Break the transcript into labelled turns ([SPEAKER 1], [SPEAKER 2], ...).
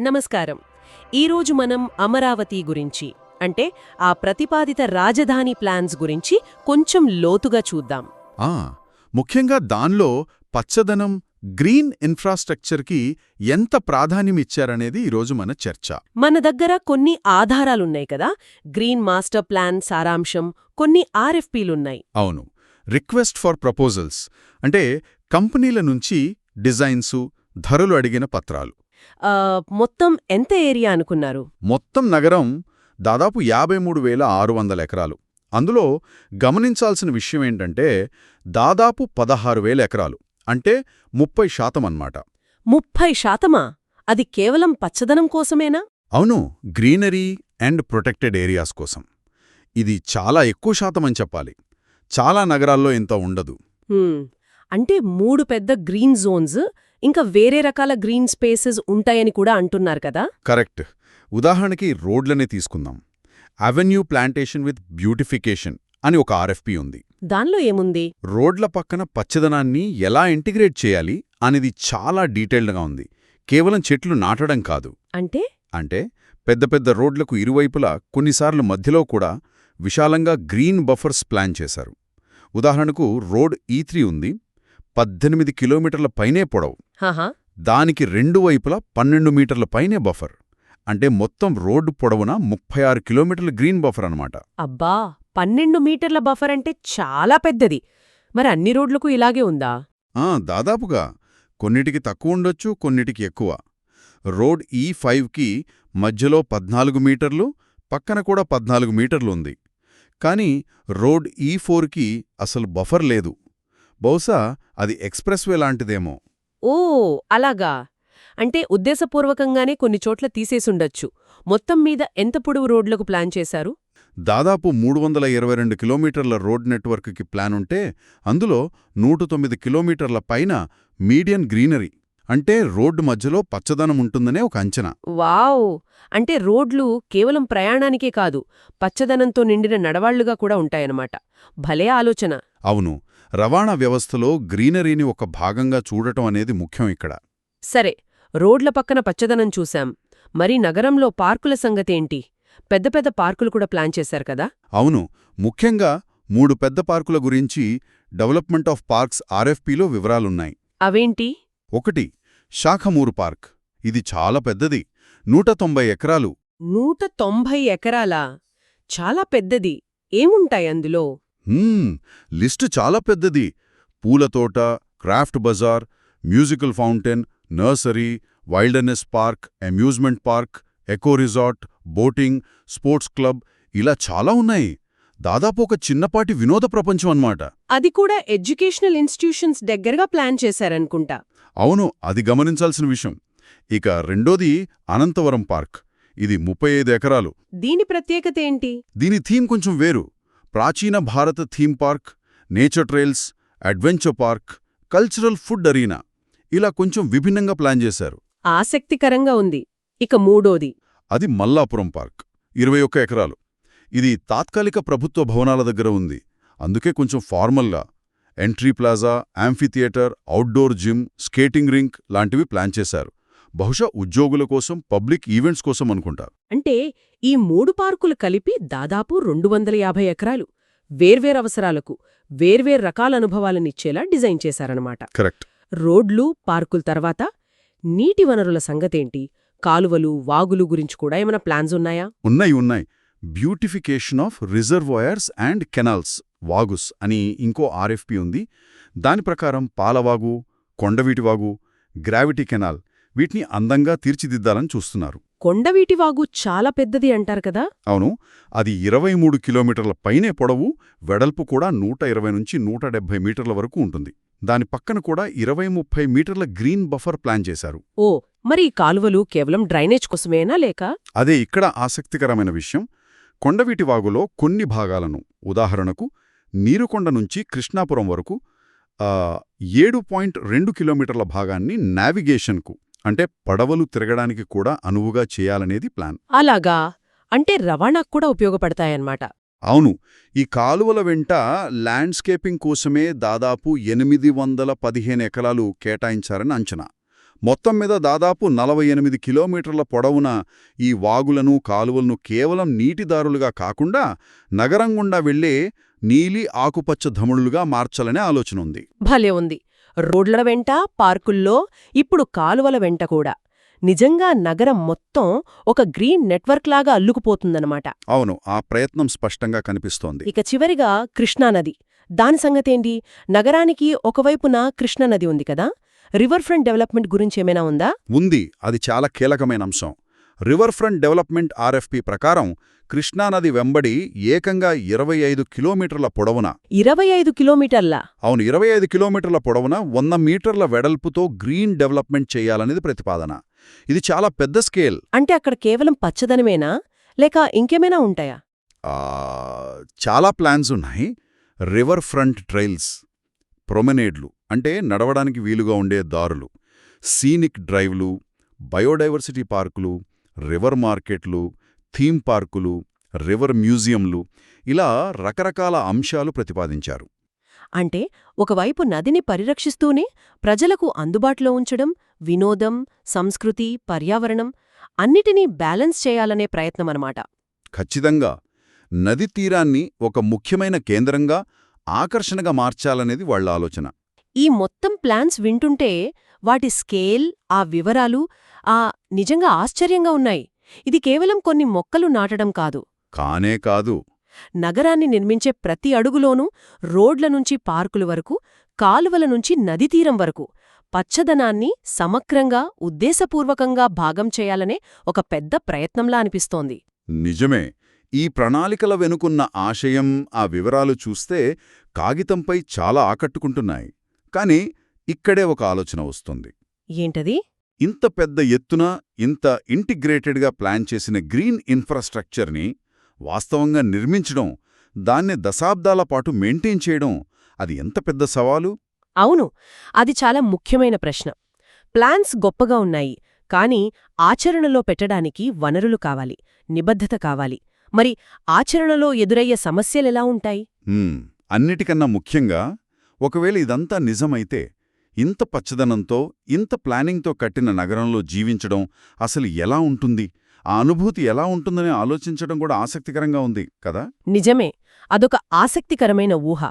[SPEAKER 1] నమస్కారం. ఈరోజు మనం అమరావతి గురించి అంటే ఆ ప్రతిపాదిత రాజధాని ప్లాన్స్ గురించి కొంచెం లోతుగా చూద్దాం.
[SPEAKER 2] ఆ ముఖ్యంగా దానిలో పచ్చదనం, గ్రీన్ ఇన్ఫ్రాస్ట్రక్చర్కి ఎంత ప్రాధాన్యమిచ్చారనేది ఈరోజు మన చర్చ.
[SPEAKER 1] మన దగ్గర కొన్ని ఆధారాలున్నాయి కదా, గ్రీన్ మాస్టర్ ప్లాన్ సారాంశం, కొన్ని ఆర్ఎఫ్పీలున్నాయి.
[SPEAKER 2] అవును, రిక్వెస్ట్ ఫర్ ప్రపోజల్స్ అంటే కంపెనీల నుంచి డిజైన్సు, ధరలు అడిగిన పత్రాలు.
[SPEAKER 1] మొత్తం ఎంత ఏరియా అనుకున్నారు?
[SPEAKER 2] మొత్తం నగరం దాదాపు 53,600 ఎకరాలు. అందులో గమనించాల్సిన విషయమేంటంటే దాదాపు 16,000 ఎకరాలు అంటే 30% అన్నమాట.
[SPEAKER 1] 30%? అది కేవలం పచ్చదనం కోసమేనా?
[SPEAKER 2] అవును, గ్రీనరీ అండ్ ప్రొటెక్టెడ్ ఏరియాస్ కోసం. ఇది చాలా ఎక్కువ శాతం అని చెప్పాలి. చాలా నగరాల్లో ఇంత ఉండదు.
[SPEAKER 1] అంటే 3 పెద్ద గ్రీన్ జోన్స్, ఇంకా వేరే రకాల గ్రీన్ స్పేసెస్ ఉంటాయని కూడా అంటున్నారు కదా?
[SPEAKER 2] కరెక్ట్. ఉదాహరణకి రోడ్లనే తీసుకుందాం. అవెన్యూ ప్లాంటేషన్ విత్ బ్యూటిఫికేషన్ అని ఒక ఆర్ఎఫ్పీ ఉంది.
[SPEAKER 1] దానిలో ఏముంది?
[SPEAKER 2] రోడ్ల పక్కన పచ్చదనాన్ని ఎలా ఇంటిగ్రేట్ చేయాలి అనేది చాలా డీటెయిల్డ్గా ఉంది. కేవలం చెట్లు నాటడం కాదు. అంటే పెద్ద పెద్ద రోడ్లకు ఇరువైపులా, కొన్నిసార్లు మధ్యలో కూడా విశాలంగా గ్రీన్ బఫర్స్ ప్లాన్ చేశారు. ఉదాహరణకు రోడ్ E3 ఉంది, 18 కిలోమీటర్ల పైనే పొడవు. దానికి రెండు వైపులా 12 మీటర్ల పైనే బఫర్. అంటే మొత్తం రోడ్డు పొడవున 36 కిలోమీటర్ల గ్రీన్ బఫర్ అన్నమాట.
[SPEAKER 1] అబ్బా, 12 మీటర్ల బఫర్ అంటే చాలా పెద్దది. మరి అన్ని రోడ్లకు ఇలాగే ఉందా?
[SPEAKER 2] దాదాపుగా. కొన్నిటికి తక్కువ ఉండొచ్చు, కొన్నిటికి ఎక్కువ. రోడ్ E5కి మధ్యలో 14 మీటర్లు, పక్కన కూడా 14 మీటర్లు ఉంది. కానీ రోడ్ E4కి అసలు బఫర్ లేదు. బహుశా అది ఎక్స్ప్రెస్వే లాంటిదేమో.
[SPEAKER 1] ఓ అలాగా. అంటే ఉద్దేశపూర్వకంగానే కొన్ని చోట్ల తీసేసుండొచ్చు. మొత్తం మీద ఎంత పొడవు రోడ్లకు ప్లాన్ చేశారు?
[SPEAKER 2] దాదాపు 322 కిలోమీటర్ల రోడ్ నెట్వర్క్కి ప్లానుంటే అందులో 109 కిలోమీటర్ల పైన మీడియన్ గ్రీనరీ అంటే రోడ్డు మధ్యలో పచ్చదనం ఉంటుందనే ఒక అంచనా.
[SPEAKER 1] వావ్! అంటే రోడ్లు కేవలం ప్రయాణానికే కాదు, పచ్చదనంతో నిండిన నడవాళ్లుగా కూడా ఉంటాయన్నమాట. భలే ఆలోచన.
[SPEAKER 2] అవును, రవాణా వ్యవస్థలో గ్రీనరీని ఒక భాగంగా చూడటం అనేది ముఖ్యం ఇక్కడ.
[SPEAKER 1] సరే, రోడ్ల పక్కన పచ్చదనం చూశాం. మరి నగరంలో పార్కుల సంగతేంటి? పెద్ద పెద్ద పార్కులు కూడా ప్లాన్ చేశారు కదా?
[SPEAKER 2] అవును, ముఖ్యంగా 3 పెద్ద పార్కుల గురించి డెవలప్మెంట్ ఆఫ్ పార్క్స్ ఆర్ఎఫ్పీలో వివరాలున్నాయి.
[SPEAKER 1] అవేంటి?
[SPEAKER 2] 1 శాఖమూరు పార్క్. ఇది చాలా పెద్దది, 190 ఎకరాలు.
[SPEAKER 1] 190 ఎకరాలా? చాలా పెద్దది. ఏముంటాయి అందులో?
[SPEAKER 2] లిస్టు చాలా పెద్దది. పూలతోట, craft bazaar, musical fountain, nursery, wilderness park, amusement park, eco resort, boating, sports club, ఇలా చాలా ఉన్నాయి. దాదాపు ఒక చిన్నపాటి వినోద ప్రపంచం అన్నమాట.
[SPEAKER 1] అది కూడా ఎడ్యుకేషనల్ ఇన్స్టిట్యూషన్స్ దగ్గరగా ప్లాన్ చేశారనుకుంటా.
[SPEAKER 2] అవును, అది గమనించాల్సిన విషయం. ఇక రెండోది అనంతవరం పార్క్. ఇది 35 ఎకరాలు.
[SPEAKER 1] దీని ప్రత్యేకత ఏంటి?
[SPEAKER 2] దీని థీమ్ కొంచెం వేరు. ప్రాచీన భారత theme park, nature trails, adventure park, cultural food arena, ఇలా కొంచెం విభిన్నంగా ప్లాన్ చేశారు.
[SPEAKER 1] ఆసక్తికరంగా ఉంది. ఇక మూడోది?
[SPEAKER 2] అది మల్లాపురం పార్క్, 21 ఎకరాలు. ఇది తాత్కాలిక ప్రభుత్వ భవనాల దగ్గర ఉంది. అందుకే కొంచెం ఫార్మల్గా entry plaza, amphitheatre, outdoor gym, skating rink లాంటివి ప్లాన్ చేశారు. బహుశా ఉద్యోగుల కోసం, పబ్లిక్ ఈవెంట్స్ కోసం అనుకుంటా.
[SPEAKER 1] అంటే ఈ 3 పార్కులు కలిపి దాదాపు 250 ఎకరాలు వేర్వేరు అవసరాలకు, వేర్వేరు రకాల అనుభవాలనిచ్చేలా డిజైన్ చేశారన్నమాట.
[SPEAKER 2] కరెక్ట్.
[SPEAKER 1] రోడ్లు, పార్కుల తర్వాత నీటి వనరుల సంగతేంటి? కాలువలు, వాగులు గురించి కూడా ఏమైనా ప్లాన్స్ ఉన్నాయా?
[SPEAKER 2] ఉన్నాయి. Beautification of reservoirs and canals, వాగుస్ అని ఇంకో ఆర్ఎఫ్పీ ఉంది. దాని ప్రకారం పాలవాగు, కొండవీటివాగు, గ్రావిటీ కెనాల్, వీటిని అందంగా తీర్చిదిద్దాలని చూస్తున్నారు.
[SPEAKER 1] కొండవీటివాగు చాలా పెద్దది అంటారు కదా?
[SPEAKER 2] అవును, అది 23 కిలోమీటర్ల పైనే పొడవు, వెడల్పు కూడా 120 నుంచి 170 మీటర్ల వరకు ఉంటుంది. దాని పక్కన కూడా 20-30 మీటర్ల గ్రీన్ బఫర్ ప్లాన్ చేశారు.
[SPEAKER 1] ఓ, మరి ఈ కాలువలు కేవలం డ్రైనేజ్ కోసమేనా లేక?
[SPEAKER 2] అదే ఇక్కడ ఆసక్తికరమైన విషయం. కొండవీటివాగులో కొన్ని భాగాలను, ఉదాహరణకు నీరుకొండ నుంచి కృష్ణాపురం వరకు 7.2 కిలోమీటర్ల భాగాన్ని నావిగేషన్కు అంటే పడవలు తిరగడానికి కూడా అనువుగా చేయాలనేది ప్లాన్.
[SPEAKER 1] అలాగా, అంటే రవాణాకు కూడా ఉపయోగపడతాయన్నమాట.
[SPEAKER 2] అవును, ఈ కాలువల వెంట ల్యాండ్స్కేపింగ్ కోసమే దాదాపు 815 ఎకరాలు కేటాయించారని అంచనా. మొత్తం మీద దాదాపు 48 కిలోమీటర్ల పొడవున ఈ వాగులను కాలువలను కేవలం నీటిదారులుగా కాకుండా నగరం గుండా వెళ్లే నీలి ఆకుపచ్చ ధముಳುలుగా మార్చాలనే ఆలోచన ఉంది.
[SPEAKER 1] భలే ఉంది. రోడ్ల వెంట, పార్కుల్లో, ఇప్పుడు కాలువల వెంట కూడా. నిజంగా నగరం మొత్తం ఒక గ్రీన్ నెట్వర్క్ లాగా అల్లుకుపోతుందన్నమాట.
[SPEAKER 2] అవును, ఆ ప్రయత్నం స్పష్టంగా కనిపిస్తోంది.
[SPEAKER 1] ఇక చివరిగా కృష్ణానది. దాని సంగతేంటి? నగరానికి ఒకవైపున కృష్ణానది ఉంది కదా, రివర్ ఫ్రంట్ డెవలప్మెంట్ గురించేమైనా ఉందా?
[SPEAKER 2] ఉంది, అది చాలా కీలకమైన అంశం. రివర్ ఫ్రంట్ డెవలప్మెంట్ ఆర్ఎఫ్పి ప్రకారం కృష్ణానది వెంబడి ఏకంగా 25 కిలోమీటర్ల పొడవున
[SPEAKER 1] 25 కిలోమీటర్ల?
[SPEAKER 2] అవును, 25 కిలోమీటర్ల పొడవున 100 మీటర్ల వెడల్పుతో గ్రీన్ డెవలప్మెంట్ చేయాలనేది ప్రతిపాదన. ఇది చాలా పెద్ద స్కేల్.
[SPEAKER 1] అంటే అక్కడ కేవలం పచ్చదనమేనా, లేక ఇంకేమైనా ఉంటాయా?
[SPEAKER 2] చాలా ప్లాన్స్ ఉన్నాయి. రివర్ ఫ్రంట్ ట్రైల్స్, ప్రొమెనేడ్లు అంటే నడవడానికి వీలుగా ఉండే దారులు, సీనిక్ డ్రైవ్లు, బయోడైవర్సిటీ పార్కులు, రివర్ మార్కెట్లు, థీమ్ పార్కులు, రివర్ మ్యూజియంలు, ఇలా రకరకాల అంశాలు ప్రతిపాదించారు.
[SPEAKER 1] అంటే ఒకవైపు నదిని పరిరక్షిస్తూనే ప్రజలకు అందుబాటులో ఉంచడం, వినోదం, సంస్కృతి, పర్యావరణం అన్నిటినీ బ్యాలెన్స్ చేయాలనే ప్రయత్నమన్నమాట.
[SPEAKER 2] ఖచ్చితంగా నది తీరాన్ని ఒక ముఖ్యమైన కేంద్రంగా, ఆకర్షణగా మార్చాలనేది వాళ్ల ఆలోచన.
[SPEAKER 1] ఈ మొత్తం ప్లాన్స్ వింటుంటే వాటి స్కేల్, ఆ వివరాలు నిజంగా ఆశ్చర్యంగా ఉన్నాయి. ఇది కేవలం కొన్ని మొక్కలు నాటడం కాదు.
[SPEAKER 2] కానే కాదు.
[SPEAKER 1] నగరాన్ని నిర్మించే ప్రతి అడుగులోనూ, రోడ్ల నుంచి పార్కుల వరకు, కాలువల నుంచి నదీతీరం వరకు పచ్చదనాన్ని సమగ్రంగా, ఉద్దేశపూర్వకంగా భాగం చేయాలనే ఒక పెద్ద ప్రయత్నంలా అనిపిస్తోంది.
[SPEAKER 2] నిజమే. ఈ ప్రణాళికల వెనుకున్న ఆశయం, ఆ వివరాలు చూస్తే కాగితంపై చాలా ఆకట్టుకుంటున్నాయి. కాని ఇక్కడే ఒక ఆలోచన వస్తుంది.
[SPEAKER 1] ఏంటది?
[SPEAKER 2] ఇంత పెద్ద ఎత్తున, ఇంత ఇంటిగ్రేటెడ్గా ప్లాన్ చేసిన గ్రీన్ ఇన్ఫ్రాస్ట్రక్చర్ని వాస్తవంగా నిర్మించడం, దాన్ని దశాబ్దాల పాటు మెయింటైన్ చేయడం, అది ఎంత పెద్ద సవాలు?
[SPEAKER 1] అవును, అది చాలా ముఖ్యమైన ప్రశ్న. ప్లాన్స్ గొప్పగా ఉన్నాయి, కానీ ఆచరణలో పెట్టడానికి వనరులు కావాలి, నిబద్ధత కావాలి. మరి ఆచరణలో ఎదురయ్యే సమస్యలెలా ఉంటాయి?
[SPEAKER 2] అన్నిటికన్నా ముఖ్యంగా, ఒకవేళ ఇదంతా నిజమైతే, ఇంత పచ్చదనంతో, ఇంత ప్లానింగ్తో కట్టిన నగరంలో జీవించడం అసలు ఎలా ఉంటుంది? ఆ అనుభూతి ఎలా ఉంటుందని ఆలోచించడం కూడా ఆసక్తికరంగా ఉంది కదా?
[SPEAKER 1] నిజమే, అదొక ఆసక్తికరమైన ఊహ.